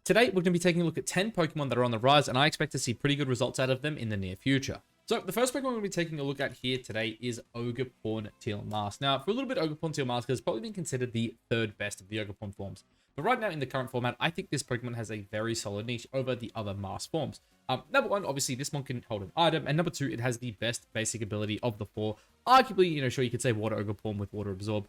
Today, we're going to be taking a look at 10 Pokemon that are on the rise, and I expect to see pretty good results out of them in the near future. So, the first Pokemon we're going to be taking a look at here today is Ogerpon Teal Mask. Now, for a little bit, Ogerpon Teal Mask has probably been considered the third best of the Ogerpon forms. But right now, in the current format, I think this Pokemon has a very solid niche over the other mask forms. Number one, obviously, this one can hold an item, and number two, it has the best basic ability of the four. Arguably, sure, you could say Water Ogerpon with Water Absorb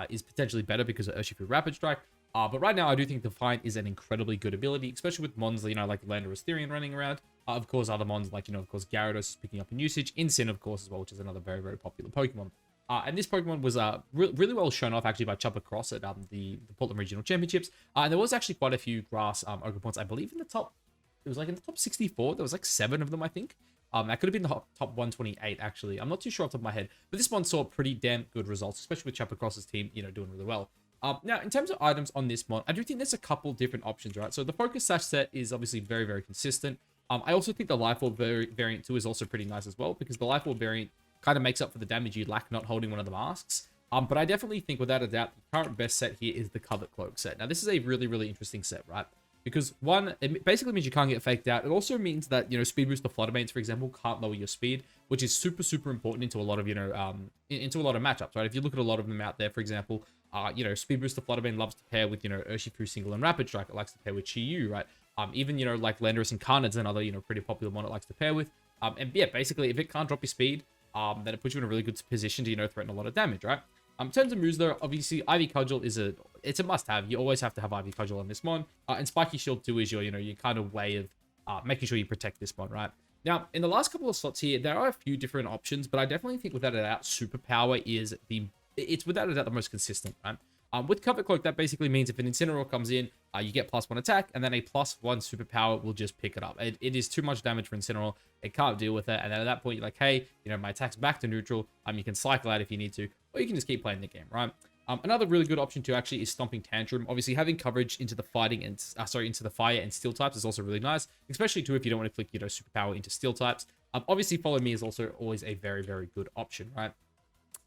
is potentially better because of Urshifu Rapid Strike. But right now, I do think Defiant is an incredibly good ability, especially with mons, like Landorus Therian running around. Of course, other mons like, of course, Gyarados is picking up in usage. Incin, of course, as well, which is another very, very popular Pokemon. And this Pokemon was really well shown off, actually, by Chopper Cross at the Portland Regional Championships. And there was actually quite a few grass Ogerpons, I believe, in the top... It was like in the top 64. There was like 7 of them, I think. That could have been the top 128, actually. I'm not too sure off the top of my head. But this one saw pretty damn good results, especially with Chopper Cross's team, doing really well. Now, in terms of items on this mod, I do think there's a couple different options, right? So the Focus Sash set is obviously very, very consistent. I also think the Life Orb variant too is also pretty nice as well, because the Life Orb variant kind of makes up for the damage you lack not holding one of the masks. But I definitely think, without a doubt, the current best set here is the Covered Cloak set. Now, this is a really, really interesting set, right? Because one, it basically means you can't get faked out. It also means that, Speed Booster Fluttermanes, for example, can't lower your speed, which is super, super important into a lot of, into a lot of matchups, right? If you look at a lot of them out there, for example, Speed Booster Fluttermane loves to pair with, Urshifu Single and Rapid Strike. It likes to pair with Chi-Yu, right? Even, like Landorus Incarnate is another, pretty popular one it likes to pair with. And yeah, basically, if it can't drop your speed, then it puts you in a really good position to, threaten a lot of damage, right? In terms of moves, though, obviously, Ivy Cudgel is it's a must-have. You always have to have Ivy Cudgel on this mon. And Spiky Shield, too, is your, your kind of way of making sure you protect this mon, right? Now, in the last couple of slots here, there are a few different options, but I definitely think, without a doubt, Superpower is it's without a doubt the most consistent, right? With Covered Cloak, that basically means if an Incineroar comes in, you get +1 attack, and then a +1 superpower will just pick it up. It is too much damage for Incineroar. It can't deal with it, and then at that point, you're like, hey, my attack's back to neutral. You can cycle out if you need to, or you can just keep playing the game, right? Another really good option too, actually, is Stomping Tantrum. Obviously, having coverage into the fighting and into the fire and steel types is also really nice, especially too if you don't want to click, superpower into steel types. Obviously, Follow Me is also always a very, very good option, right?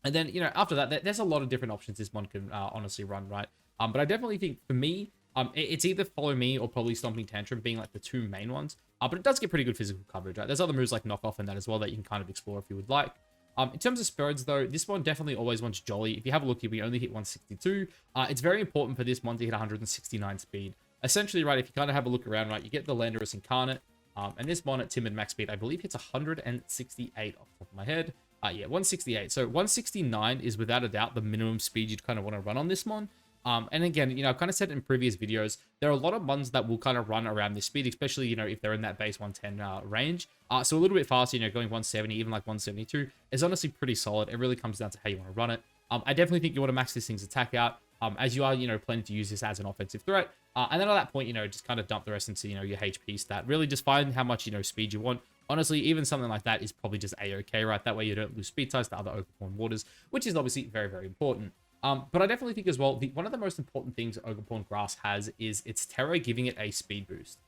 And then, after that, there's a lot of different options this one can honestly run, right? But I definitely think, for me, it's either Follow Me or probably Stomping Tantrum being like the two main ones. But it does get pretty good physical coverage, right? There's other moves like Knock Off and that as well that you can kind of explore if you would like. In terms of spreads, though, this one definitely always wants Jolly. If you have a look here, we only hit 162. It's very important for this one to hit 169 speed. Essentially, right, if you kind of have a look around, right, you get the Landorus Incarnate. And this one at Timid Max Speed, I believe, hits 168 off the top of my head. Yeah, 168. So 169 is without a doubt the minimum speed you'd kind of want to run on this mon. And again, I've kind of said it in previous videos, there are a lot of mons that will kind of run around this speed, especially, if they're in that base 110 range. So a little bit faster, going 170, even like 172 is honestly pretty solid. It really comes down to how you want to run it. I definitely think you want to max this thing's attack out, as you are, planning to use this as an offensive threat. And then at that point, just kind of dump the rest into, your HP stat. Really just find how much, speed you want. Honestly, even something like that is probably just a-okay, right? That way you don't lose speed ties to other Ogerpon waters, which is obviously very, very important. But I definitely think as well, one of the most important things Ogerpon Grass has is its Terra giving it a speed boost.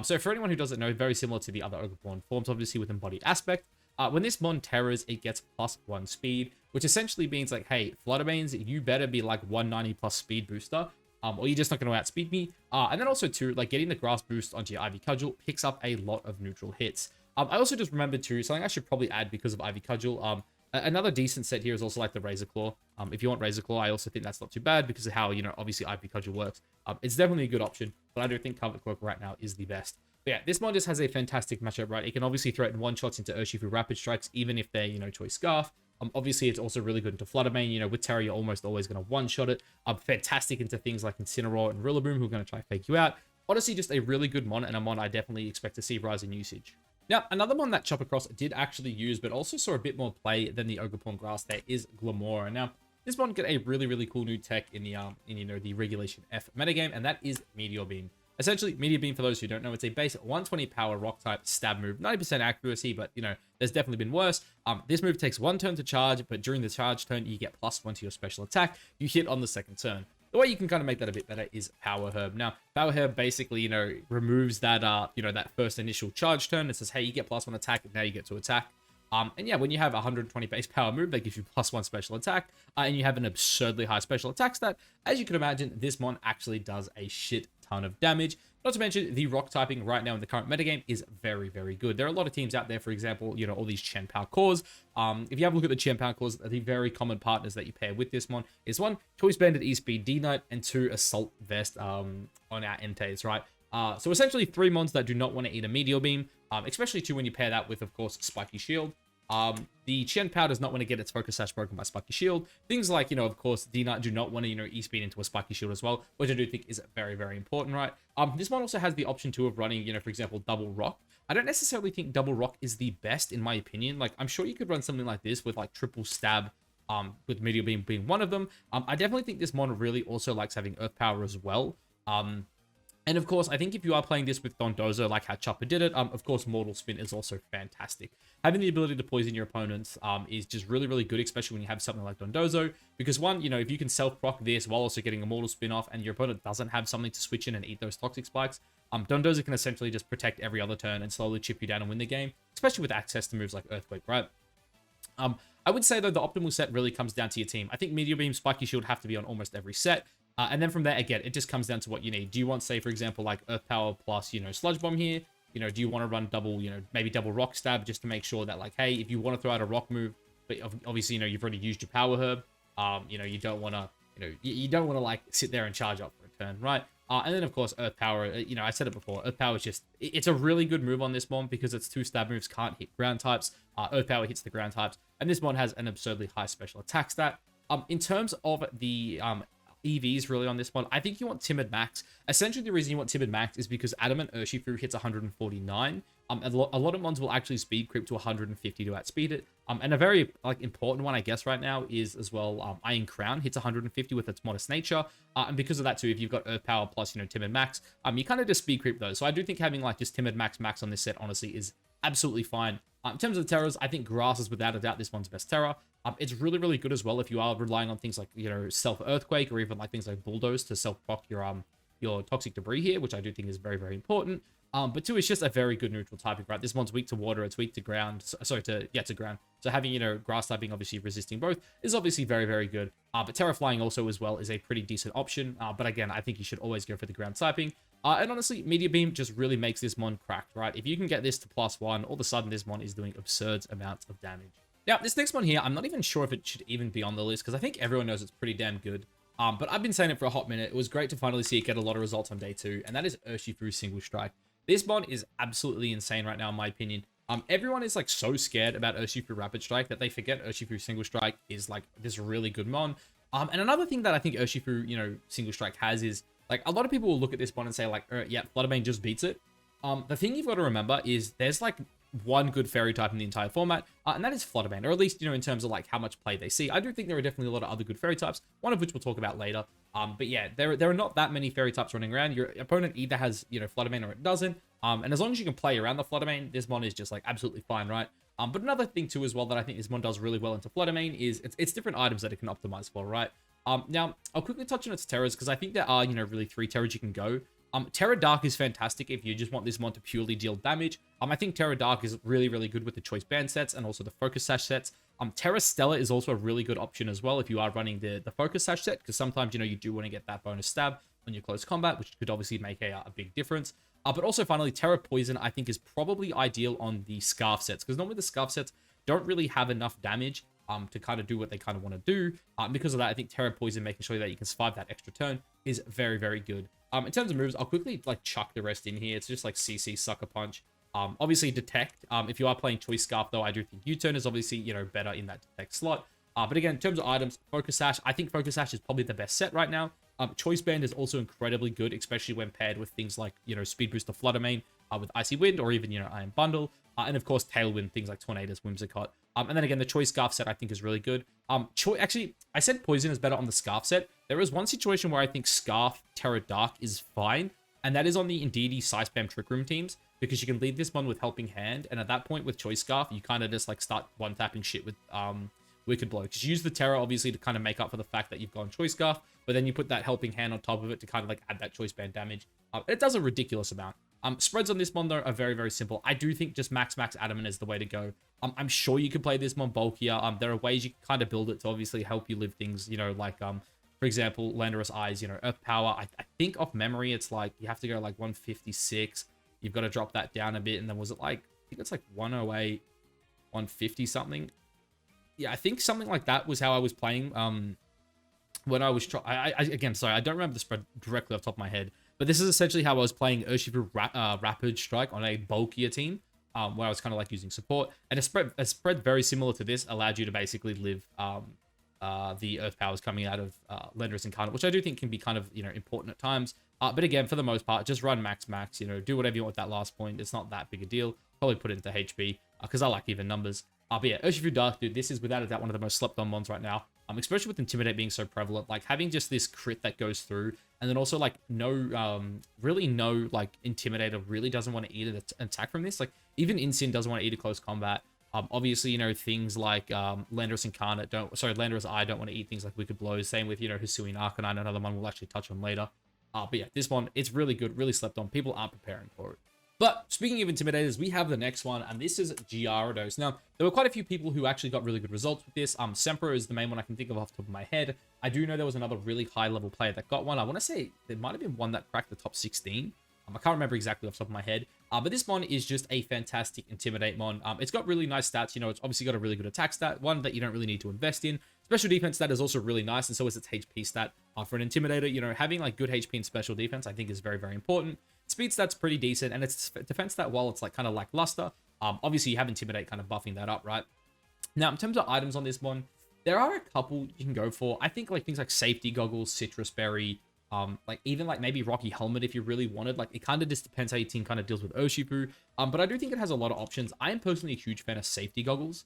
So for anyone who doesn't know, very similar to the other Ogerpon forms, obviously with Embodied Aspect, when this mon terras, it gets +1 speed, which essentially means like, hey, Fluttermanes, you better be like 190 plus speed booster, or you're just not going to outspeed me. And then also too, like getting the Grass boost onto your Ivy Cudgel picks up a lot of neutral hits. I also just remembered too, something I should probably add because of Ivy Cudgel. Another decent set here is also like the Razor Claw. If you want Razor Claw, I also think that's not too bad because of how, obviously Ivy Cudgel works. It's definitely a good option, but I do think Covered Cloak right now is the best. But yeah, this mod just has a fantastic matchup, right? It can obviously threaten one-shots into Urshifu Rapid Strikes, even if they're, Choice Scarf. Obviously, it's also really good into Fluttermane. With Terra, you're almost always going to one-shot it. Fantastic into things like Incineroar and Rillaboom, who are going to try to fake you out. Honestly, just a really good mon, and a mon I definitely expect to see rise in usage. Now, another one that Chopper Cross did actually use, but also saw a bit more play than the Ogerpon Grass there, is Glamora. Now, this one got a really, really cool new tech in the the Regulation F metagame, and that is Meteor Beam. Essentially, Meteor Beam, for those who don't know, it's a base 120 power rock type stab move, 90% accuracy, but there's definitely been worse. This move takes 1 turn to charge, but during the charge turn, you get +1 to your special attack. You hit on the second turn. The way you can kind of make that a bit better is Power Herb. Now, Power Herb basically, removes that, that first initial charge turn. It says, hey, you get +1 attack, and now you get to attack. And yeah, when you have a 120 base power move, that gives you +1 special attack, and you have an absurdly high special attack stat, as you can imagine, this mon actually does a shit ton of damage, Not to mention, the rock typing right now in the current metagame is very, very good. There are a lot of teams out there, for example, you know, all these Chen Pao cores. If you have a look at the Chen Pao cores, the very common partners that you pair with this mon is one, Choice Bandit E-Speed D-Knight, and two, Assault Vest on our Entei, right? So essentially 3 mons that do not want to eat a Meteor Beam, especially too when you pair that with, of course, Spiky Shield. The Chen Pao does not want to get its Focus Sash broken by Spiky Shield. Things like, you know, of course, D-Knight do not want to, you know, E-Speed into a Spiky Shield as well, which I do think is very, very important, right? This one also has the option too of running, you know, for example, Double Rock. I don't necessarily think Double Rock is the best in my opinion. Like, I'm sure you could run something like this with like Triple Stab, with Meteor Beam being one of them. I definitely think this mon really also likes having Earth Power as well. And of course, I think if you are playing this with Dondozo, like how Chopper did it, of course, Mortal Spin is also fantastic. Having the ability to poison your opponents is just really, really good, especially when you have something like Dondozo. Because one, you know, if you can self-proc this while also getting a Mortal Spin off and your opponent doesn't have something to switch in and eat those Toxic Spikes, Dondozo can essentially just protect every other turn and slowly chip you down and win the game, especially with access to moves like Earthquake, right? I would say, though, the optimal set really comes down to your team. I think Meteor Beam, Spiky Shield have to be on almost every set. And then from there, again, it just comes down to what you need. Do you want, say, for example, like Earth Power plus, you know, Sludge Bomb here? You know, do you want to run double, you know, maybe double Rock Stab just to make sure that, like, hey, if you want to throw out a rock move, but obviously, you know, you've already used your Power Herb, you know, you don't want to, you know, you don't want to, like, sit there and charge up for a turn, right? And then, of course, Earth Power, you know, I said it before, Earth Power is just, it's a really good move on this mon because its 2 stab moves can't hit ground types. Earth Power hits the ground types, and this mon has an absurdly high special attack stat. In terms of the EVs really on this one, I think you want Timid Max. Essentially, the reason you want Timid Max is because Adamant Urshifu hits 149. A lot of mons will actually speed creep to 150 to outspeed it. And a very like important one, I guess, right now is as well Iron Crown hits 150 with its modest nature. And because of that too, if you've got Earth Power plus, you know, Timid Max, you kind of just speed creep those. So I do think having like just Timid Max on this set honestly is absolutely fine. In terms of terrors, I think Grass is without a doubt this one's best terror. It's really, really good as well if you are relying on things like, you know, Self-Earthquake or even like things like Bulldoze to self-proc your Toxic Debris here, which I do think is very, very important. But two, it's just a very good neutral typing, right? This one's weak to water, it's weak to ground. Sorry, to ground. So having, you know, grass typing, obviously resisting both, is obviously very, very good. But Terra Flying also as well is a pretty decent option. But again, I think you should always go for the ground typing. And honestly, Meteor Beam just really makes this mon cracked, right? If you can get this to +1, all of a sudden this mon is doing absurd amounts of damage. Now, this next one here, I'm not even sure if it should even be on the list, because I think everyone knows it's pretty damn good. But I've been saying it for a hot minute. It was great to finally see it get a lot of results on day 2, and that is Urshifu Single Strike. This mon is absolutely insane right now, in my opinion. Everyone is like so scared about Urshifu Rapid Strike that they forget Urshifu Single Strike is like this really good mon. And another thing that I think Urshifu, you know, Single Strike has is, like, a lot of people will look at this mon and say, like, yeah, Fluttermane just beats it. The thing you've got to remember is there's, like, one good fairy type in the entire format, and that is Fluttermane, or at least, you know, in terms of, like, how much play they see. I do think there are definitely a lot of other good fairy types, one of which we'll talk about later. But yeah, there are not that many fairy types running around. Your opponent either has, you know, Fluttermane or it doesn't. And as long as you can play around the Fluttermane, this mon is just, like, absolutely fine, right? But another thing, too, as well, that I think this mon does really well into Fluttermane is it's different items that it can optimize for, right? Now, I'll quickly touch on its terrors, because I think there are, you know, really 3 terrors you can go. Terra Dark is fantastic if you just want this mon to purely deal damage. I think Terra Dark is really, really good with the Choice Band sets and also the Focus Sash sets. Terra Stella is also a really good option as well if you are running the Focus Sash set, because sometimes, you know, you do want to get that bonus stab on your close combat, which could obviously make a big difference. But also, finally, Terra Poison, I think, is probably ideal on the Scarf sets, because normally the Scarf sets don't really have enough damage to kind of do what they kind of want to do. Because of that, I think Terra Poison, making sure that you can survive that extra turn, is very, very good. In terms of moves, I'll quickly like chuck the rest in here. It's just like CC, Sucker Punch. Obviously Detect. If you are playing Choice Scarf, though, I do think U-Turn is obviously, you know, better in that Detect slot. But again, in terms of items, Focus Sash, I think Focus Sash is probably the best set right now. Choice Band is also incredibly good, especially when paired with things like, you know, Speed Boost to Fluttermane with Icy Wind, or even, you know, Iron Bundle. And of course, Tailwind, things like Tornadus, Whimsicott. And then again, the Choice Scarf set I think is really good. Actually, I said Poison is better on the Scarf set. There is one situation where I think Scarf Terra Dark is fine, and that is on the Indeedee Side Spam Trick Room teams, because you can lead this one with Helping Hand, and at that point with Choice Scarf, you kind of just like start one-tapping shit with Wicked Blow. Because you use the Terra, obviously, to kind of make up for the fact that you've gone Choice Scarf, but then you put that Helping Hand on top of it to kind of like add that Choice Band damage. It does a ridiculous amount. Spreads on this mon, though, are very, very simple. I do think just max Adamant is the way to go. I'm sure you could play this mon bulkier. There are ways you can kind of build it to obviously help you live things, you know, like For example, Landorus Eyes, Earth Power. I think off memory, it's like you have to go like 156. You've got to drop that down a bit. And then was it like, I think it's like 108, 150 something. Yeah, I think something like that was how I was playing when I was again, sorry, I don't remember the spread directly off the top of my head, but this is essentially how I was playing Urshifu Rapid Strike on a bulkier team, where I was kind of like using support, and a spread very similar to this allowed you to basically live the Earth Powers coming out of Landorus Incarnate, which I do think can be kind of, important at times. But again, for the most part, just run max, do whatever you want with that last point. It's not that big a deal. Probably put it into HP because I like even numbers. But yeah, Urshifu Dark, dude, this is without a doubt one of the most slept on mons right now. Especially with Intimidate being so prevalent, like having just this crit that goes through, and then also like really no like Intimidator really doesn't want to eat an attack from this. Like even Incin doesn't want to eat a close combat. Obviously, things like Landorus Incarnate Landorus Eye don't want to eat things like Wicked Blows. Same with, Hisuian Arcanine, another one we'll actually touch on later. But yeah, this one, it's really good, really slept on. People aren't preparing for it. But speaking of Intimidators, we have the next one, and this is Gyarados. Now, there were quite a few people who actually got really good results with this. Sempra is the main one I can think of off the top of my head. I do know there was another really high-level player that got one. I want to say there might have been one that cracked the top 16. I can't remember exactly off the top of my head. But this mon is just a fantastic Intimidate mon. It's got really nice stats. It's obviously got a really good attack stat, one that you don't really need to invest in. Special defense stat is also really nice, and so is its HP stat. For an Intimidator, having like good HP and special defense, I think is very, very important. Speed stat's pretty decent, and its defense stat, while it's like kind of lackluster, obviously you have Intimidate kind of buffing that up, right? Now, in terms of items on this one, there are a couple you can go for. I think like things like Safety Goggles, Citrus Berry, like even like maybe Rocky Helmet if you really wanted. Like it kind of just depends how your team kind of deals with Urshifu. But I do think it has a lot of options. I am personally a huge fan of Safety Goggles.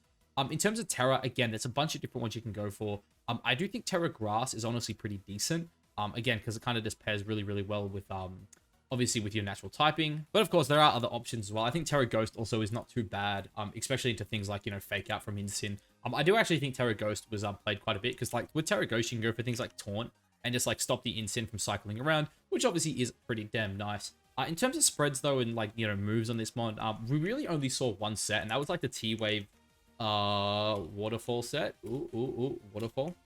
In terms of Terra, again, there's a bunch of different ones you can go for. I do think Terra Grass is honestly pretty decent. Again, because it kind of just pairs really, really well with obviously with your natural typing. But of course, there are other options as well. I think Terra Ghost also is not too bad, especially into things like, Fake Out from Incin. I do actually think Terra Ghost was played quite a bit, because like with Terra Ghost, you can go for things like Taunt and just like stop the Incin from cycling around, which obviously is pretty damn nice. In terms of spreads though, and like, moves on this mod, we really only saw one set, and that was like the T-Wave Waterfall set. Ooh, Waterfall.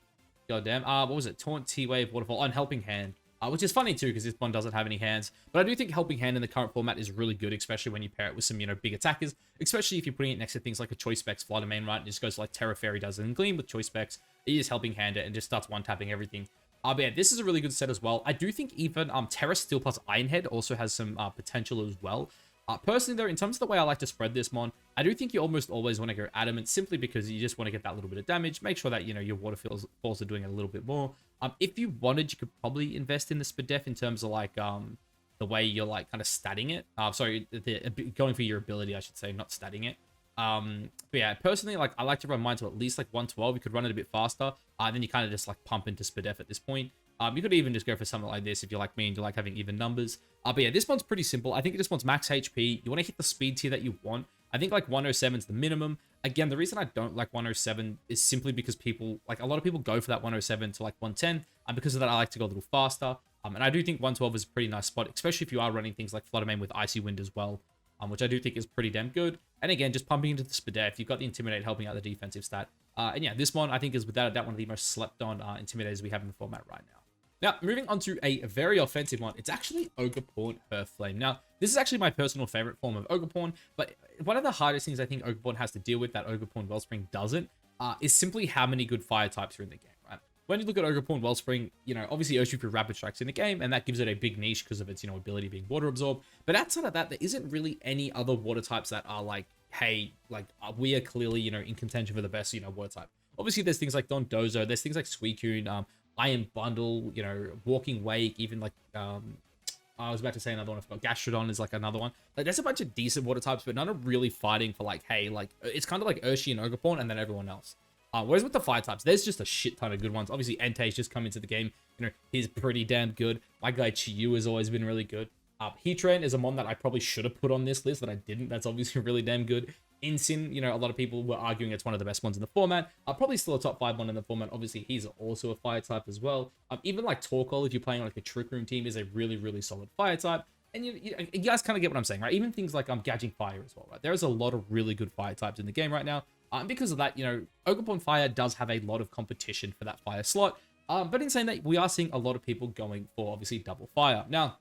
Goddamn. What was it? Taunt, T-Wave, Waterfall, and Helping Hand. Which is funny too, because this one doesn't have any hands. But I do think Helping Hand in the current format is really good, especially when you pair it with some, big attackers. Especially if you're putting it next to things like a Choice Specs Flutter Mane, right? It just goes like Terra Fairy does it in Gleam with Choice Specs. You just Helping Hand it and just starts one-tapping everything. But yeah, this is a really good set as well. I do think even Terra Steel plus Iron Head also has some potential as well. Personally though, in terms of the way I like to spread this mon, I do think you almost always want to go Adamant, simply because you just want to get that little bit of damage. Make sure that, your water falls are doing a little bit more. If you wanted, you could probably invest in the Spadef in terms of like the way you're like kind of statting it. Going for your ability, I should say, not statting it. But yeah, personally, like I like to run mine to at least like 112. You could run it a bit faster. Then you kind of just like pump into Spadef at this point. You could even just go for something like this if you're like me and you like having even numbers. But yeah, this one's pretty simple. I think it just wants max HP. You want to hit the speed tier that you want. I think like 107 is the minimum. Again, the reason I don't like 107 is simply because a lot of people go for that 107 to like 110. And because of that, I like to go a little faster. And I do think 112 is a pretty nice spot, especially if you are running things like Flutter Mane with Icy Wind as well, which I do think is pretty damn good. And again, just pumping into the Spadef, you've got the Intimidate helping out the defensive stat. And yeah, this one I think is without a doubt one of the most slept on Intimidators we have in the format right now. Now, moving on to a very offensive one, it's actually Ogerpon Earthflame. Now, this is actually my personal favorite form of Ogerpon, but one of the hardest things I think Ogerpon has to deal with that Ogerpon Wellspring doesn't, is simply how many good fire types are in the game, right? When you look at Ogerpon Wellspring, obviously Urshifu Rapid Strike's in the game, and that gives it a big niche because of its, ability being water absorbed. But outside of that, there isn't really any other water types that are like, hey, like, we are clearly, in contention for the best, water type. Obviously, there's things like Dondozo, there's things like Suicune, Iron Bundle, Walking Wake, even like, I was about to say another one, I forgot. Gastrodon is like another one. Like, there's a bunch of decent water types, but none are really fighting for like, hey, like, it's kind of like Urshi and Ogerpon and then everyone else. Whereas with the fire types, there's just a shit ton of good ones. Obviously, Entei's just come into the game. He's pretty damn good. My guy Chiyu has always been really good. Heatran is a mon that I probably should have put on this list that I didn't. That's obviously really damn good. Incin, a lot of people were arguing it's one of the best ones in the format. Probably still a top 5 one in the format. Obviously, he's also a fire type as well. Even like Torkoal, if you're playing like a Trick Room team, is a really, really solid fire type. And you guys kind of get what I'm saying, right? Even things like Gauging Fire as well, right? There is a lot of really good fire types in the game right now. And because of that, Ogerpon Fire does have a lot of competition for that fire slot. But in saying that, we are seeing a lot of people going for obviously double fire. Now,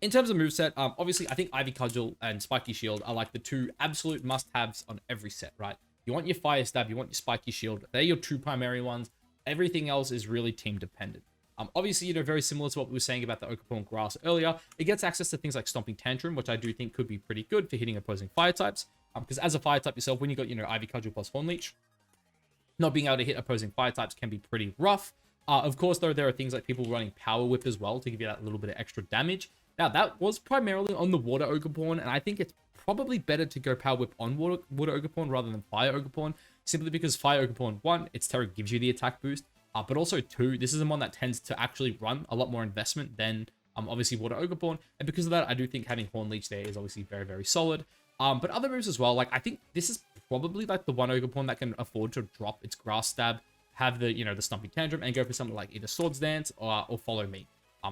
in terms of moveset, obviously I think Ivy Cudgel and Spiky Shield are like the two absolute must-haves on every set, right? You want your Fire Stab, you want your Spiky Shield. They're your two primary ones. Everything else is really team dependent. Obviously, you know, very similar to what we were saying about the Ogerpon Grass earlier. It gets access to things like Stomping Tantrum, which I do think could be pretty good for hitting opposing fire types. Because as a fire type yourself, when you got, you know, Ivy Cudgel plus Horn Leech, not being able to hit opposing fire types can be pretty rough. Of course, though, there are things like people running Power Whip as well to give you that little bit of extra damage. Now, that was primarily on the Water Ogerpon, and I think it's probably better to go Power Whip on Water Ogerpon rather than Fire Ogerpon, simply because Fire Ogerpon, one, its Terra gives you the attack boost, but also two, this is one that tends to actually run a lot more investment than obviously Water Ogerpon, and because of that, I do think having Horn Leech there is obviously very, very solid. But other moves as well, like I think this is probably like the one Ogerpon that can afford to drop its Grass Stab, have the, you know, the Stumpy Tantrum, and go for something like either Swords Dance or Follow Me.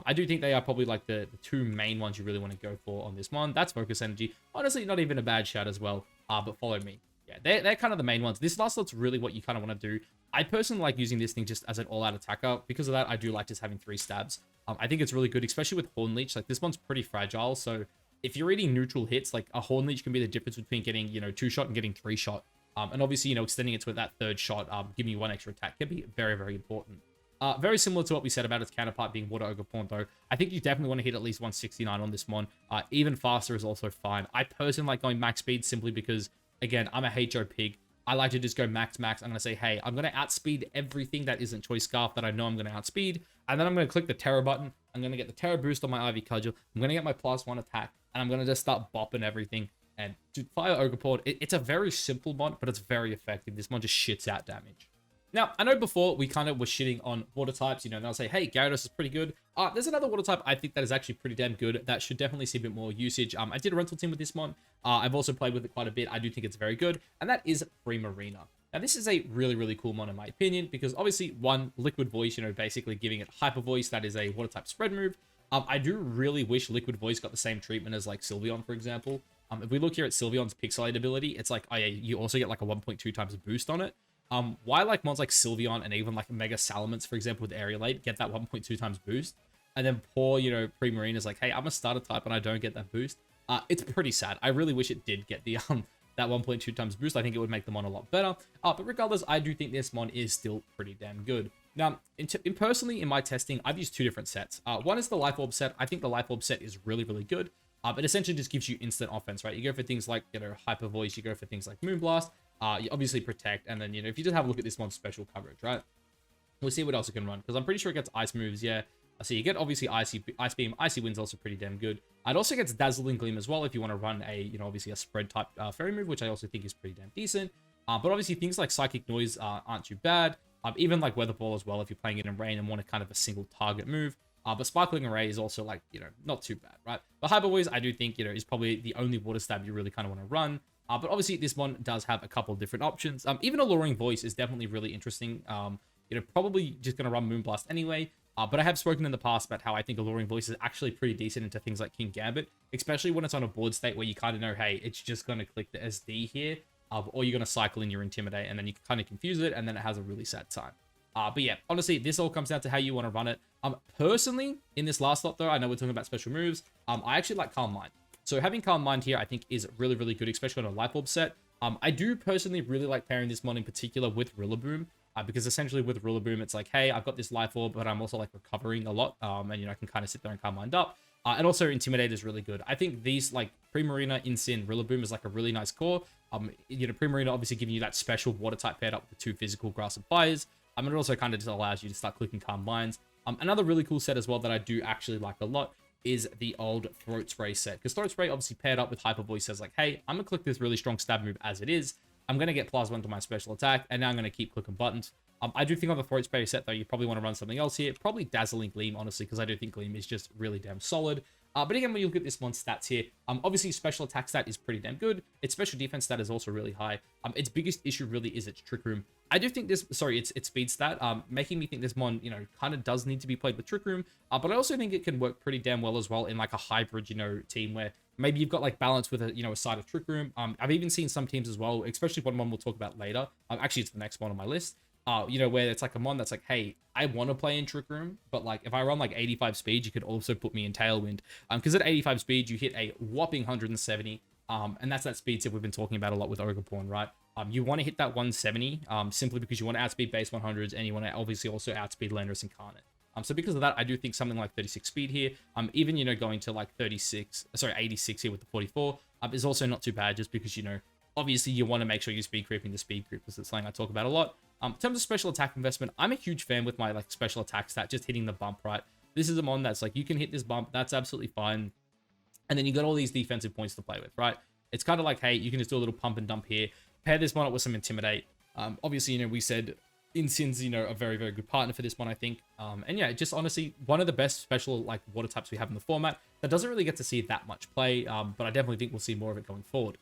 I do think they are probably like the two main ones you really want to go for on this one. That's Focus Energy. Honestly, not even a bad shout as well, but Follow Me. Yeah, they're kind of the main ones. This last lot's really what you kind of want to do. I personally like using this thing just as an all-out attacker. Because of that, I do like just having 3 stabs. I think it's really good, especially with Horn Leech. Like, this one's pretty fragile, so if you're eating neutral hits, like a Horn Leech can be the difference between getting, you know, 2-shot and getting 3-shot. And obviously, you know, extending it to that 3rd shot, giving you 1 extra attack can be very, very important. Very similar to what we said about its counterpart being Water Ogerpon, though. I think you definitely want to hit at least 169 on this one. Even faster is also fine. I personally like going max speed simply because, again, I'm a HO pig. I like to just go max. I'm going to say, hey, I'm going to outspeed everything that isn't Choice Scarf that I know I'm going to outspeed. And then I'm going to click the Terra button. I'm going to get the Terra boost on my Ivy Cudgel. I'm going to get my +1 attack. And I'm going to just start bopping everything. And to Fire Ogerpon, it's a very simple mod, but it's very effective. This mod just shits out damage. Now, I know before we kind of were shitting on water types, you know, and I'll say, hey, Gyarados is pretty good. There's another water type I think that is actually pretty damn good that should definitely see a bit more usage. I did a rental team with this mod. I've also played with it quite a bit. I do think it's very good, and that is Primarina. Now, this is a really, really cool mod in my opinion because obviously, one, Liquid Voice, you know, basically giving it Hyper Voice, that is a water type spread move. I do really wish Liquid Voice got the same treatment as like Sylveon, for example. If we look here at Sylveon's Pixelate ability, it's like, oh yeah, you also get like a 1.2 times boost on it. Why like mods like Sylveon and even like Mega Salamence, for example, with Aerialate, get that 1.2 times boost, and then poor, you know, Primarina is like, hey, I'm a starter type and I don't get that boost. It's pretty sad. I really wish it did get the that 1.2 times boost. I think it would make the mon a lot better. But regardless, I do think this mon is still pretty damn good. Now, personally, in my testing, I've used 2 different sets. One is the Life Orb set. I think the Life Orb set is really, really good. It essentially just gives you instant offense, right? You go for things like, you know, Hyper Voice, you go for things like Moonblast, you obviously Protect, and then, you know, if you just have a look at this mon's special coverage, right? We'll see what else it can run, because I'm pretty sure it gets Ice moves, yeah. So you get, obviously, Ice Beam. Icy Wind's also pretty damn good. It also gets Dazzling Gleam as well, if you want to run a, you know, obviously a spread-type Fairy move, which I also think is pretty damn decent. But obviously, things like Psychic Noise aren't too bad. Even like Weather Ball as well, if you're playing it in rain and want a kind of a single target move. But Sparkling Array is also like, you know, not too bad, right? But Hyper Voice, I do think, you know, is probably the only water stab you really kind of want to run. But obviously, this one does have a couple of different options. Even Alluring Voice is definitely really interesting. You know, probably just going to run Moonblast anyway. But I have spoken in the past about how I think Alluring Voice is actually pretty decent into things like King Gambit, especially when it's on a board state where you kind of know, hey, it's just going to click the SD here, or you're going to cycle in your Intimidate, and then you can kind of confuse it, and then it has a really sad time. But yeah, honestly, this all comes down to how you want to run it. Personally, in this last lot, though, I know we're talking about special moves. I actually like Calm Mind. So having Calm Mind here, I think, is really, really good, especially on a Life Orb set. I do personally really like pairing this mod in particular with Rillaboom, because essentially with Rillaboom, it's like, hey, I've got this Life Orb, but I'm also like recovering a lot, and, you know, I can kind of sit there and Calm Mind up. And also Intimidate is really good. I think these, like, Primarina, Incin, Rillaboom is like a really nice core. You know, Primarina obviously giving you that special water type paired up with the 2 physical Grass and Fires. And it also kind of just allows you to start clicking Calm Minds. Another really cool set as well that I do actually like a lot is the old Throat Spray set. Because Throat Spray obviously paired up with Hyper Voice says like, hey, I'm going to click this really strong stab move as it is. I'm going to get +1 to my special attack, and now I'm going to keep clicking buttons. I do think on the Throat Spray set, though, you probably want to run something else here. Probably Dazzling Gleam, honestly, because I do think Gleam is just really damn solid. But again, when you look at this mon's stats here, obviously special attack stat is pretty damn good. Its special defense stat is also really high. Its biggest issue really is its Trick Room. I do think this, sorry, its speed stat, making me think this mon, you know, kind of does need to be played with Trick Room. But I also think it can work pretty damn well as well in like a hybrid, you know, team where maybe you've got like balance with a, you know, a side of Trick Room. I've even seen some teams as well, especially one we'll talk about later. Actually, it's the next one on my list. You know, where it's like a mon that's like, hey, I want to play in Trick Room, but like if I run like 85 speed, you could also put me in Tailwind. Because at 85 speed, you hit a whopping 170. And that's that speed tip we've been talking about a lot with Ogre Pawn, right? You want to hit that 170 simply because you want to outspeed base 100s and you want to obviously also outspeed Landorus Incarnate. So because of that, I do think something like 36 speed here, even, you know, going to like 86 here with the 44 is also not too bad, just because, you know, obviously you want to make sure you're speed creeping the speed creep, because it's something I talk about a lot. In terms of special attack investment, I'm a huge fan with my like special attack stat, just hitting the bump, right? This is a mon that's like, you can hit this bump, that's absolutely fine. And then you got all these defensive points to play with, right? It's kind of like, hey, you can just do a little pump and dump here, pair this mon up with some Intimidate. Obviously, you know, we said Insin's, you know, a very, very good partner for this one, I think. And yeah, just honestly, one of the best special, like, water types we have in the format that doesn't really get to see that much play, but I definitely think we'll see more of it going forward.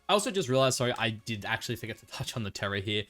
I also just realized, sorry, I did actually forget to touch on the Terra here.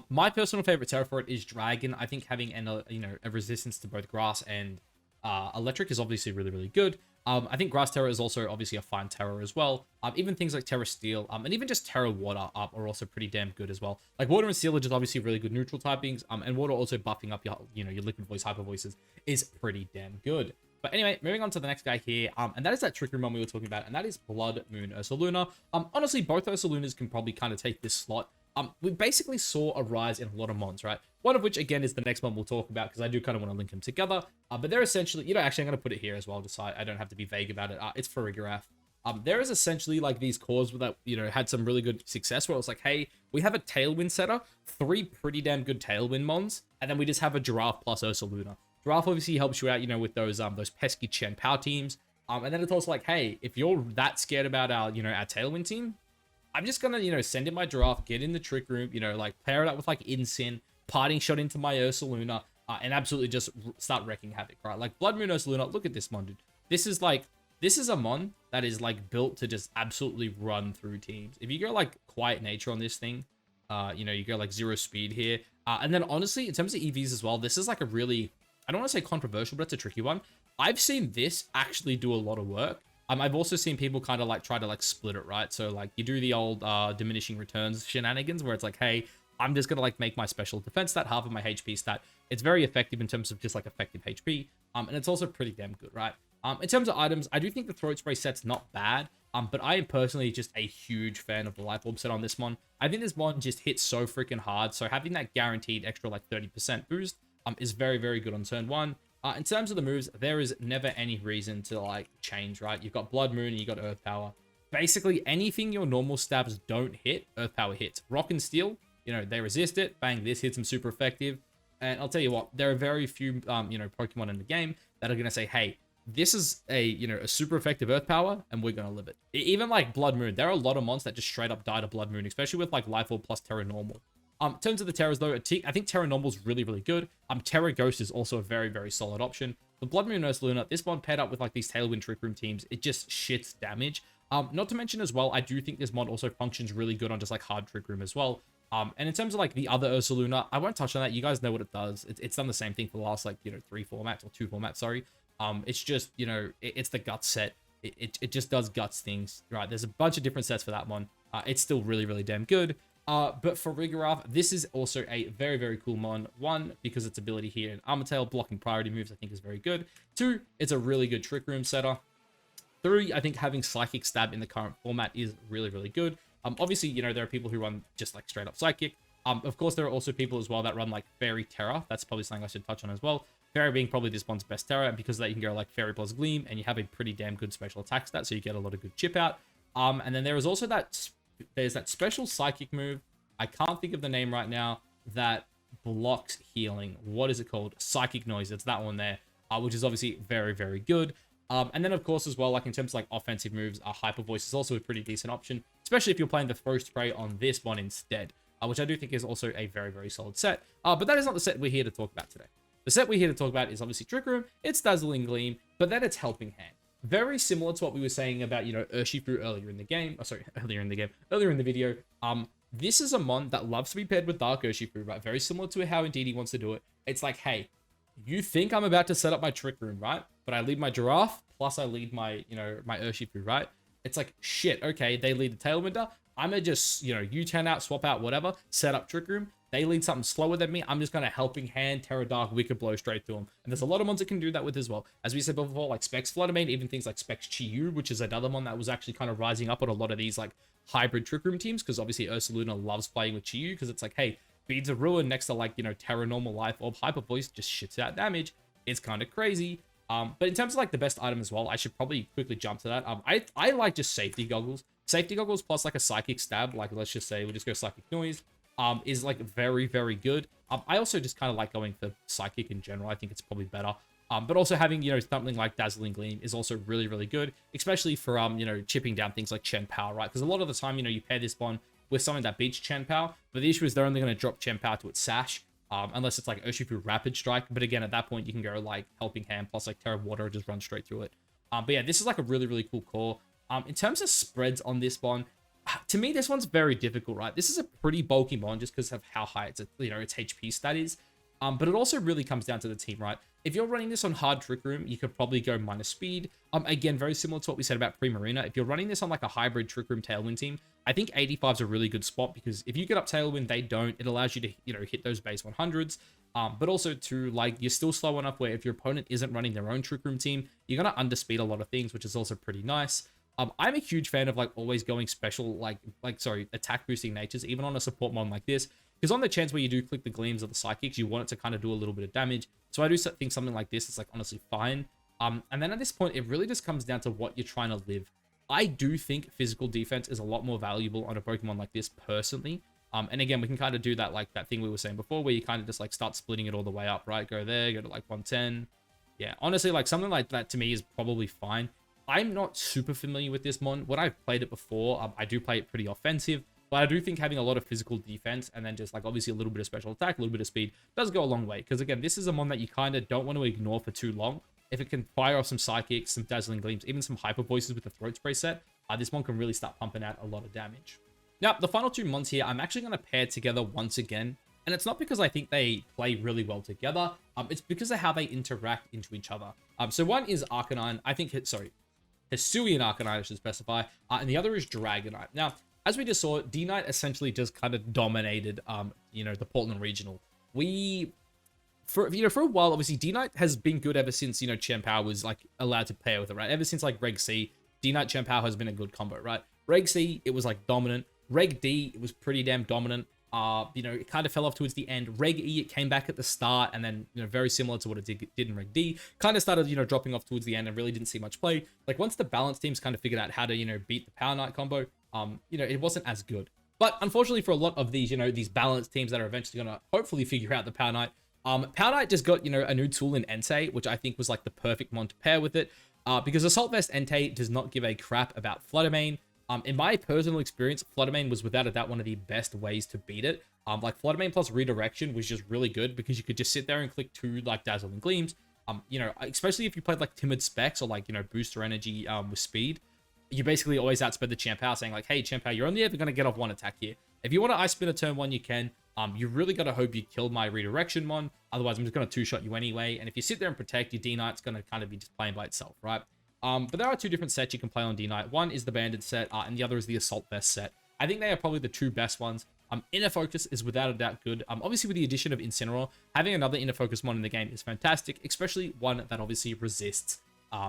My personal favorite Terra for it is Dragon. I think having an, you know, a resistance to both Grass and Electric is obviously really, really good. I think Grass Terra is also obviously a fine Terra as well. Even things like Terra Steel, and even just Terra Water up are also pretty damn good as well. Like Water and Steel are just obviously really good neutral typings, and Water also buffing up your, you know, your Liquid Voice, Hyper Voices is pretty damn good. But anyway, moving on to the next guy here, and that is that Trick Room one we were talking about, and that is Blood Moon Ursaluna. Honestly, both Ursalunas can probably kind of take this slot. We basically saw a rise in a lot of mons, right? One of which, again, is the next one we'll talk about, because I do kind of want to link them together. But they're essentially, you know, actually, I'm going to put it here as well, just so I don't have to be vague about it. It's Farigiraf. There is essentially like these cores that, you know, had some really good success, where it was like, hey, we have a Tailwind setter, 3 pretty damn good Tailwind mons, and then we just have a Giraffe plus Ursaluna. Giraffe obviously helps you out, you know, with those pesky Chen Power teams. And then it's also like, hey, if you're that scared about our, you know, our Tailwind team, I'm just gonna, you know, send in my Giraffe, get in the Trick Room, you know, like pair it up with like Insin, parting shot into my Ursaluna, and absolutely just start wrecking havoc, right? Like Blood Moon Ursaluna, look at this mon, dude. This is a mon that is like built to just absolutely run through teams. If you go like Quiet Nature on this thing, you know, you go like 0 speed here. And then honestly, in terms of EVs as well, this is like a really, I don't want to say controversial, but it's a tricky one. I've seen this actually do a lot of work. I've also seen people kind of like try to like split it, right? So like you do the old diminishing returns shenanigans, where it's like, hey, I'm just gonna like make my special defense stat half of my HP stat. It's very effective in terms of just like effective HP, and it's also pretty damn good, right? In terms of items, I do think the Throat Spray set's not bad, but I am personally just a huge fan of the Life Orb set on this mon. I think this mon just hits so freaking hard, so having that guaranteed extra like 30% boost is very, very good on turn 1. In terms of the moves, there is never any reason to like change, right? You've got Blood Moon and you got Earth Power. Basically, anything your normal stabs don't hit, Earth Power hits. Rock and Steel, you know, they resist it. Bang, this hits them super effective. And I'll tell you what, there are very few, you know, Pokemon in the game that are going to say, hey, this is a, you know, a super effective Earth Power, and we're going to live it. Even like Blood Moon, there are a lot of mons that just straight up die to Blood Moon, especially with like Life Orb plus Terra Normal. In terms of the Terras, though, I think Terra Normal is really, really good. Terra Ghost is also a very, very solid option. The Blood Moon Ursaluna, this one paired up with like these Tailwind Trick Room teams, it just shits damage. Not to mention as well, I do think this mod also functions really good on just like hard Trick Room as well. And in terms of like the other Ursaluna, I won't touch on that. You guys know what it does. It's done the same thing for the last like, you know, 3 formats or 2 formats, sorry. It's just, you know, it's the Guts set. It just does Guts things, right? There's a bunch of different sets for that one. It's still really, really damn good. But for Farigiraf, this is also a very, very cool mon. 1, because its ability here in Armor Tail, blocking priority moves, I think is very good. 2, it's a really good Trick Room setter. 3, I think having Psychic Stab in the current format is really, really good. Obviously, you know, there are people who run just like straight up Psychic. Of course, there are also people as well that run like Fairy Terra. That's probably something I should touch on as well. Fairy being probably this one's best Terra, and because of that, you can go like Fairy plus Gleam, and you have a pretty damn good special attack stat, so you get a lot of good chip out. And then there is also there's that special Psychic move. I can't think of the name right now, that blocks healing. What is it called? Psychic Noise. It's that one there, which is obviously very, very good. And then, of course, as well, like in terms of like offensive moves, Hyper Voice is also a pretty decent option, especially if you're playing the Throw Spray on this one instead, which I do think is also a very, very solid set. But that is not the set we're here to talk about today. The set we're here to talk about is obviously Trick Room. It's Dazzling Gleam, but then it's Helping Hand. Very similar to what we were saying about, you know, Urshifu earlier in the game. Oh, sorry, earlier in the video. This is a mon that loves to be paired with Dark Urshifu, right? Very similar to how Indeedee wants to do it. It's like, hey, you think I'm about to set up my Trick Room, right? But I lead my Giraffe, plus I lead my, you know, my Urshifu, right? It's like, shit, okay, they lead the Tailwinder. I'm gonna just, you know, U-turn out, swap out, whatever, set up Trick Room. they lead something slower than me, I'm just going to Helping Hand, Terra Dark, Wicked Blow straight through them. And there's a lot of mons that can do that with as well. As we said before, like Specs Fluttermane, even things like Specs Chiyu, which is another one that was actually kind of rising up on a lot of these like hybrid Trick Room teams, because obviously Ursaluna loves playing with Chiyu, because it's like, hey, Beads of Ruin next to like, you know, Terra Normal Life Orb Hyper Voice just shits out damage. It's kind of crazy. But in terms of like the best item as well, I should probably quickly jump to that. I like just Safety Goggles. Safety Goggles plus like a Psychic Stab, like let's just say we'll just go Psychic Noise, is like very, very good. I also just kind of like going for Psychic in general. I think it's probably better. But also having, you know, something like Dazzling Gleam is also really, really good, especially for, you know, chipping down things like Chen Power, right? Because a lot of the time, you know, you pair this one with something that beats Chen Power, but the issue is they're only going to drop Chen Power to its Sash, unless it's like Urshifu Rapid Strike. But again, at that point, you can go like Helping Hand plus like Terra Water, just run straight through it. But yeah, this is like a really, really cool core. In terms of spreads on this one, to me, this one's very difficult, right? This is a pretty bulky mon just because of how high its, you know, its HP stat is. But it also really comes down to the team, right? If you're running this on hard Trick Room, you could probably go minus speed. Again, very similar to what we said about Primarina. If you're running this on like a hybrid Trick Room Tailwind team, I think 85 is a really good spot, because if you get up Tailwind, they don't. It allows you to, you know, hit those base 100s. But also to like, you're still slow enough where if your opponent isn't running their own Trick Room team, you're going to underspeed a lot of things, which is also pretty nice. I'm a huge fan of like always going special, attack boosting natures, even on a support mon like this. Because on the chance where you do click the Gleams or the Psychics, you want it to kind of do a little bit of damage. So I do think something like this is like honestly fine. And then at this point, it really just comes down to what you're trying to live. I do think physical defense is a lot more valuable on a Pokemon like this personally. And again, we can kind of do that like that thing we were saying before, where you kind of just like start splitting it all the way up, right? Go there, go to like 110. Yeah, honestly, like something like that to me is probably fine. I'm not super familiar with this mon. When I've played it before, I do play it pretty offensive. But I do think having a lot of physical defense and then just like obviously a little bit of special attack, a little bit of speed does go a long way. Because again, this is a mon that you kind of don't want to ignore for too long. If it can fire off some Psychics, some Dazzling Gleams, even some Hyper Voices with the Throat Spray set, this mon can really start pumping out a lot of damage. Now, the final two mons here, I'm actually going to pair together once again. And it's not because I think they play really well together. It's because of how they interact into each other. So one is Arcanine, Hisuian Arcanine, I should specify. And the other is Dragonite. Now, as we just saw, D-Knight essentially just kind of dominated, you know, the Portland Regional. For a while, obviously, D-Knight has been good ever since, you know, Chen Power was, like, allowed to pair with it, right? Ever since, like, Reg C, D-Knight Chen Power has been a good combo, right? Reg C, it was, like, dominant. Reg D, it was pretty damn dominant. You know, it kind of fell off towards the end. Reg E, it came back at the start, and then, you know, very similar to what it did in Reg D, kind of started, you know, dropping off towards the end and really didn't see much play. Like, once the balance teams kind of figured out how to, you know, beat the Power Knight combo, you know, it wasn't as good. But unfortunately for a lot of these, you know, these balanced teams that are eventually going to hopefully figure out the Power Knight, Power Knight just got, you know, a new tool in Entei, which I think was like the perfect mon to pair with it, because Assault Vest Entei does not give a crap about Fluttermane. In my personal experience, Fluttermane was without a doubt one of the best ways to beat it. Like Fluttermane plus Redirection was just really good because you could just sit there and click two like Dazzling Gleams. You know, especially if you played like Timid Specs or like, you know, Booster Energy with speed. You basically always outsped the Chen Power, saying like, hey, Chen Power, you're only ever going to get off one attack here. If you want to Ice Spin a turn one, you can. You really got to hope you kill my Redirection mon. Otherwise, I'm just going to two-shot you anyway. And if you sit there and protect, your D-Knight's going to kind of be just playing by itself, right? But there are two different sets you can play on D-Knight. One is the Banded set, and the other is the Assault Vest set. I think they are probably the two best ones. Inner Focus is without a doubt good. Obviously, with the addition of Incineroar, having another Inner Focus mon in the game is fantastic, especially one that obviously resists,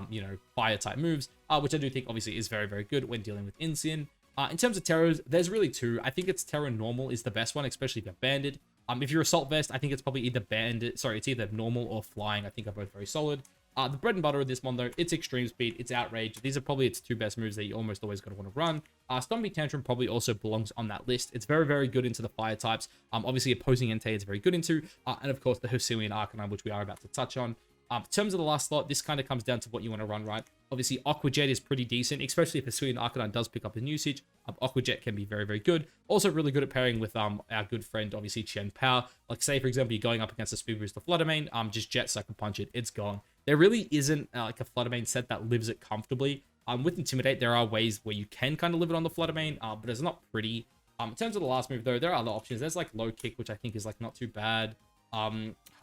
you know, fire-type moves, which I do think obviously is very, very good when dealing with Incin. In terms of Terras, there's really two. I think it's Terra Normal is the best one, especially if you're Banded. If you're Assault Vest, I think it's probably either it's either Normal or Flying. I think are both very solid. The bread and butter of this mon, though, it's Extreme Speed, it's Outrage. These are probably its two best moves that you almost always going to want to run. Stomping Tantrum probably also belongs on that list. It's very, very good into the fire types. Obviously, opposing Entei is very good into. And of course, the Hisuian Arcanine, which we are about to touch on. In terms of the last slot, this kind of comes down to what you want to run, right? Obviously, Aqua Jet is pretty decent, especially if Hisuian Arcanine does pick up in usage. Aqua Jet can be very, very good. Also really good at pairing with our good friend, obviously, Chen Power. Like, say, for example, you're going up against a Speed Booster Fluttermane, just Jet Sucker Punch it, it's gone. There really isn't like a Fluttermane set that lives it comfortably. With Intimidate, there are ways where you can kind of live it on the Fluttermane, but it's not pretty. In terms of the last move, though, there are other options. There's like Low Kick, which I think is like not too bad.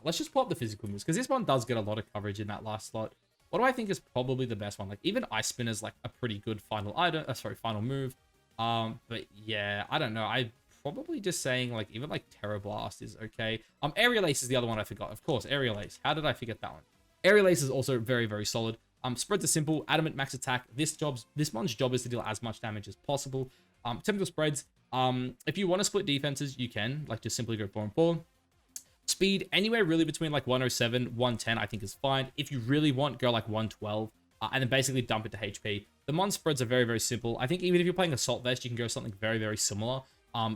Let's just pull up the physical moves, because this one does get a lot of coverage in that last slot. What do I think is probably the best one? Like, even Ice Spin is like a pretty good final item, final move. But yeah, I don't know. I probably just saying like even like Terra Blast is okay. Aerial Ace is the other one I forgot. Of course, Aerial Ace. How did I forget that one? Aerial Ace is also very, very solid. Spreads are simple. Adamant max attack. This one's job is to deal as much damage as possible. Typical spreads. If you want to split defenses, you can like just simply go 4 and 4. Speed anywhere really between like 107, 110, I think is fine. If you really want, go like 112, and then basically dump it to HP. The mon spreads are very, very simple. I think even if you're playing Assault Vest, you can go something very, very similar.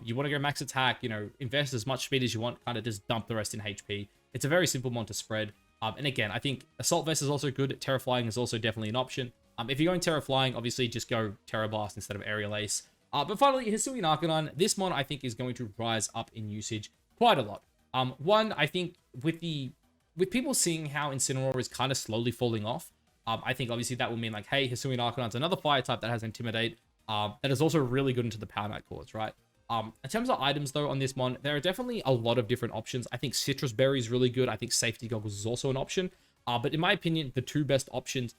You want to go max attack, you know, invest as much speed as you want, kind of just dump the rest in HP. It's a very simple mon to spread. And again, I think Assault Vest is also good. Terra Flying is also definitely an option. If you're going Terra Flying, obviously just go Terra Blast instead of Aerial Ace. But finally, Hisuian Arcanine. This mon, I think, is going to rise up in usage quite a lot. One, I think with people seeing how Incineroar is kind of slowly falling off, I think obviously that will mean like, hey, Hisuian Arcanine's another fire type that has Intimidate, that is also really good into the Power Knight cores, right? In terms of items though on this mon, there are definitely a lot of different options. I think Citrus Berry is really good. I think Safety Goggles is also an option. But in my opinion, the two best options,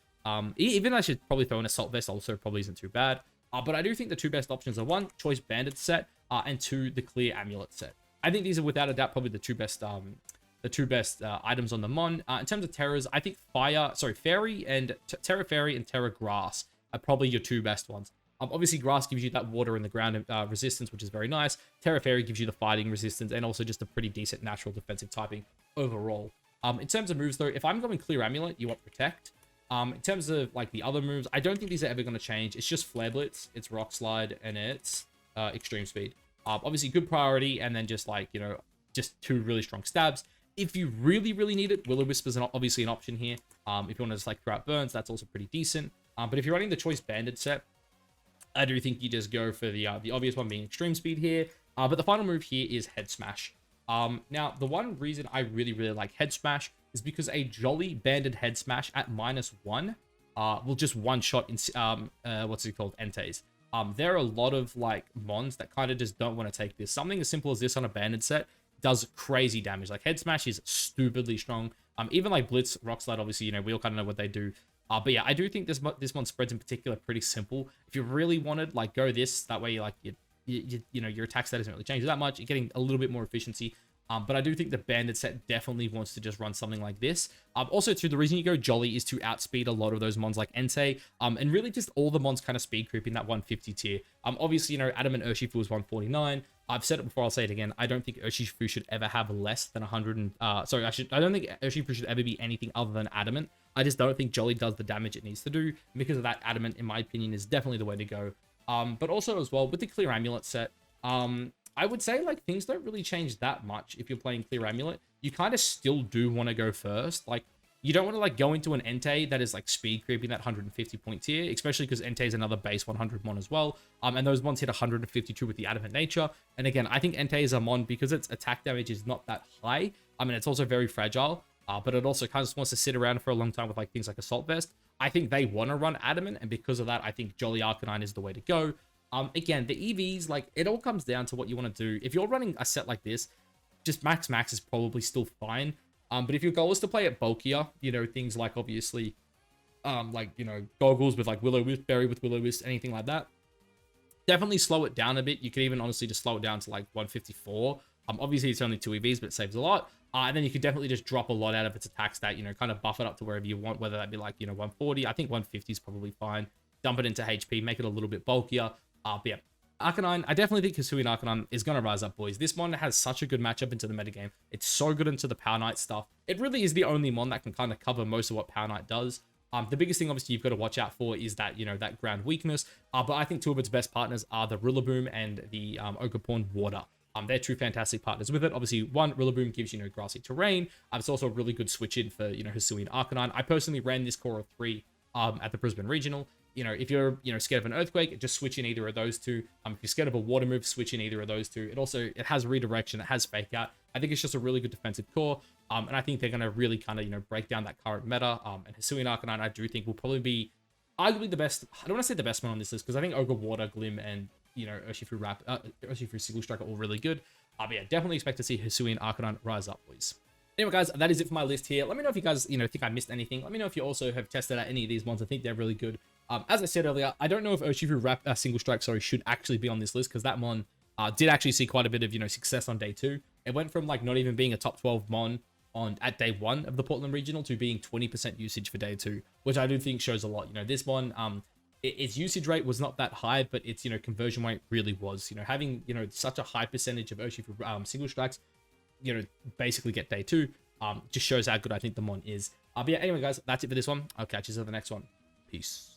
even I should probably throw in Assault Vest also probably isn't too bad. But I do think the two best options are one, Choice Bandit set, and two, the Clear Amulet set. I think these are without a doubt probably the two best items on the mon. In terms of terrors, I think Fairy and Terra Fairy and Terra Grass are probably your two best ones. Obviously, Grass gives you that water in the ground resistance, which is very nice. Terra Fairy gives you the fighting resistance and also just a pretty decent natural defensive typing overall. In terms of moves, though, if I'm going Clear Amulet, you want Protect. In terms of like the other moves, I don't think these are ever going to change. It's just Flare Blitz, it's Rock Slide, and it's Extreme Speed. Obviously, good priority, and then just like, you know, just two really strong stabs. If you really, really need it, Will-O-Wisp is obviously an option here. If you want to just like throw out burns, that's also pretty decent. But if you're running the Choice Banded set, I do think you just go for the obvious one being Extreme Speed here. But the final move here is Head Smash. Now, the one reason I really, really like Head Smash is because a Jolly Banded Head Smash at -1 will just one-shot in, what's it called, Entei's. There are a lot of like mons that kind of just don't want to take this. Something as simple as this on a banded set does crazy damage. Like Head Smash is stupidly strong. Even like Blitz, Rock Slide, obviously, you know, we all kind of know what they do. But yeah, I do think this mon spreads in particular pretty simple. If you really wanted, like, go this, that way, like, you know, your attack stat doesn't really change that much. You're getting a little bit more efficiency. But I do think the banded set definitely wants to just run something like this. Also, too, the reason you go Jolly is to outspeed a lot of those mons like Entei. And really just all the mons kind of speed creep in that 150 tier. Obviously, you know, Adamant Urshifu is 149. I've said it before, I'll say it again. I don't think Urshifu should ever have less than 100 and... I don't think Urshifu should ever be anything other than Adamant. I just don't think Jolly does the damage it needs to do. Because of that, Adamant, in my opinion, is definitely the way to go. But also, as well, with the Clear Amulet set... I would say, like, things don't really change that much if you're playing Clear Amulet. You kind of still do want to go first. Like, you don't want to, like, go into an Entei that is, like, speed creeping that 150 point tier, especially because Entei is another base 100 mon as well. And those mons hit 152 with the Adamant nature. And again, I think Entei is a mon because its attack damage is not that high. I mean, it's also very fragile, but it also kind of wants to sit around for a long time with, like, things like Assault Vest. I think they want to run Adamant, and because of that, I think Jolly Arcanine is the way to go. Again, the EVs, like, it all comes down to what you want to do. If you're running a set like this, just max is probably still fine. But if your goal is to play it bulkier, you know, things like, obviously, like, you know, goggles with, like, Will-O-Wisp, Berry with Will-O-Wisp, anything like that, definitely slow it down a bit. You could even, honestly, just slow it down to, like, 154. Obviously, it's only 2 EVs, but it saves a lot. And then you could definitely just drop a lot out of its attack stat, you know, kind of buff it up to wherever you want, whether that be, like, you know, 140. I think 150 is probably fine. Dump it into HP, make it a little bit bulkier. But yeah, Arcanine, I definitely think Hisuian Arcanine is going to rise up, boys. This mon has such a good matchup into the metagame. It's so good into the Power Knight stuff. It really is the only mon that can kind of cover most of what Power Knight does. The biggest thing, obviously, you've got to watch out for is that, you know, that ground weakness. But I think two of its best partners are the Rillaboom and the Ogerpon Water. They're two fantastic partners with it. Obviously, one, Rillaboom gives, you know, grassy terrain. It's also a really good switch in for, you know, Hisuian Arcanine. I personally ran this core of 3 at the Brisbane Regional. You know, if you're, you know, scared of an earthquake, just switch in either of those two. If you're scared of a water move, switch in either of those two. It has redirection, it has fake out. I think it's just a really good defensive core. And I think they're going to really kind of, you know, break down that current meta. And Hisuian Arcanine, I do think will probably be arguably the best. I don't want to say the best one on this list because I think Ogre Water, Glim, and, you know, Urshifu Single Strike are all really good. But yeah, definitely expect to see Hisuian Arcanine rise up, please. Anyway, guys, that is it for my list here. Let me know if you guys, you know, think I missed anything. Let me know if you also have tested out any of these ones. I think they're really good. As I said earlier, I don't know if Urshifu Single Strike, should actually be on this list because that mon did actually see quite a bit of, success on day 2. It went from like not even being a top 12 mon at day 1 of the Portland Regional to being 20% usage for day 2, which I do think shows a lot. This one, its usage rate was not that high, but its, conversion rate really was. Having, such a high percentage of Oshi for single strikes, basically get day 2, just shows how good I think the mon is. But yeah, anyway, guys, that's it for this one. I'll catch you in the next one. Peace.